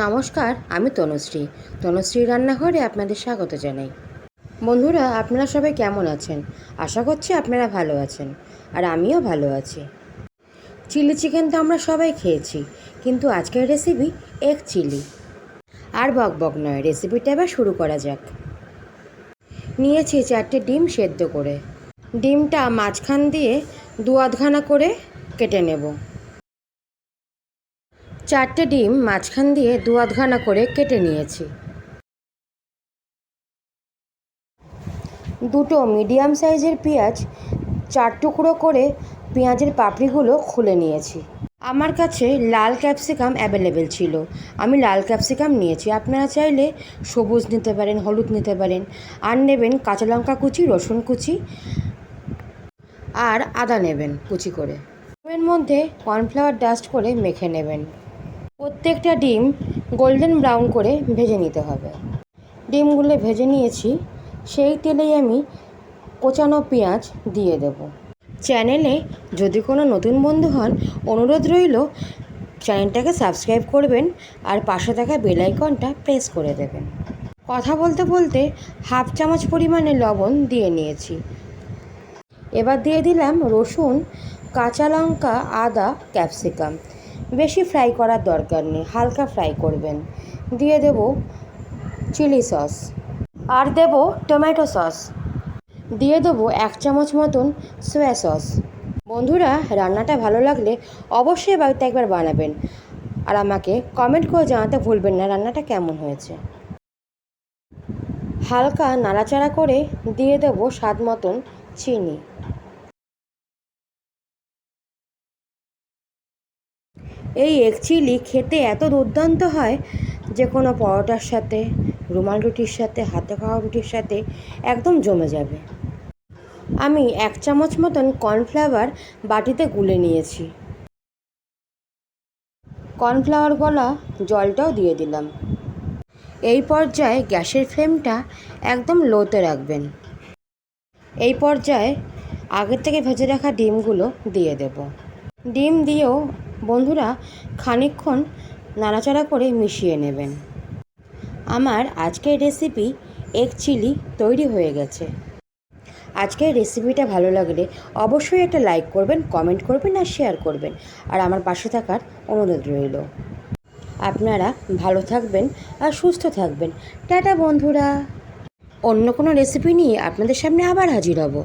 নমস্কার, আমি তনুশ্রী রান্নাঘরে আপনাদের স্বাগত জানাই। বন্ধুরা, আপনারা সবাই কেমন আছেন? আশা করছি আপনারা ভালো আছেন, আর আমিও ভালো আছি। চিলি চিকেন তো আমরা সবাই খেয়েছি, কিন্তু আজকের রেসিপি এগ চিলি। আর বক নয়, রেসিপিটা এবার শুরু করা যাক। নিয়েছি 4টে ডিম সেদ্ধ করে। ডিমটা মাঝখান দিয়ে 2.5 করে কেটে নেব। 4টে ডিম মাঝখান দিয়ে 2.5 করে কেটে নিয়েছি। 2টো মিডিয়াম সাইজের পেঁয়াজ 4 টুকরো করে পেঁয়াজের পাপড়িগুলো খুলে নিয়েছি। আমার কাছে লাল ক্যাপসিকাম অ্যাভেলেবেল ছিল, আমি লাল ক্যাপসিকাম নিয়েছি। আপনারা চাইলে সবুজ নিতে পারেন, হলুদ নিতে পারেন। আর নেবেন কাঁচা লঙ্কা কুচি, রসুন কুচি আর আদা নেবেন কুচি করে। ডিমের মধ্যে কর্নফ্লাওয়ার ডাস্ট করে মেখে নেবেন। প্রত্যেকটা ডিম গোল্ডেন ব্রাউন করে ভেজে নিতে হবে। ডিমগুলো ভেজে নিয়েছি, সেই তেলেই আমি কোচানো পেঁয়াজ দিয়ে দেব। চ্যানেলে যদি কোনো নতুন বন্ধু হন, অনুরোধ রইল চ্যানেলটাকে সাবস্ক্রাইব করবেন আর পাশে থাকা বেল আইকনটা প্রেস করে দেবেন। কথা বলতে বলতে 1/2 চামচ পরিমাণে লবণ দিয়ে নিয়েছি। এবার দিয়ে দিলাম রসুন, কাঁচা লঙ্কা, আদা, ক্যাপসিকাম। বেশি ফ্রাই করার দরকার নেই, হালকা ফ্রাই করবেন। দিয়ে দেব চিলি সস আর দেব টমেটো সস। দিয়ে দেবো 1 চামচ মতন সয়া সস। বন্ধুরা, রান্নাটা ভালো লাগলে অবশ্যই বাড়িতে একবার বানাবেন, আর আমাকে কমেন্ট করে জানাতে ভুলবেন না রান্নাটা কেমন হয়েছে। হালকা নাড়াচাড়া করে দিয়ে দেবো স্বাদ মতন চিনি। এই এগ চিলি খেতে এত দুর্দান্ত হয় যে কোনো পরোটার সাথে, রুমাল রুটির সাথে, হাতে খাওয়া রুটির সাথে একদম জমে যাবে। আমি 1 চামচ মতন কর্নফ্লাওয়ার বাটিতে গুলে নিয়েছি। কর্নফ্লাওয়ার গলা জলটাও দিয়ে দিলাম। এই পর্যায়ে গ্যাসের ফ্লেমটা একদম লোতে রাখবেন। এই পর্যায়ে আগে থেকে ভেজে রাখা ডিমগুলো দিয়ে দেব। ডিম দিয়েও বন্ধুরা খানিকক্ষণ নাড়াচাড়া করে মিশিয়ে নেবেন। আমার আজকের রেসিপি এগ চিলি তৈরি হয়ে গেছে। আজকের রেসিপিটা ভালো লাগলে অবশ্যই একটা লাইক করবেন, কমেন্ট করবেন আর শেয়ার করবেন, আর আমার পাশে থাকার অনুরোধ রইল। আপনারা ভালো থাকবেন আর সুস্থ থাকবেন। টাটা বন্ধুরা, অন্য কোনো রেসিপি নিয়ে আপনাদের সামনে আবার হাজির হব।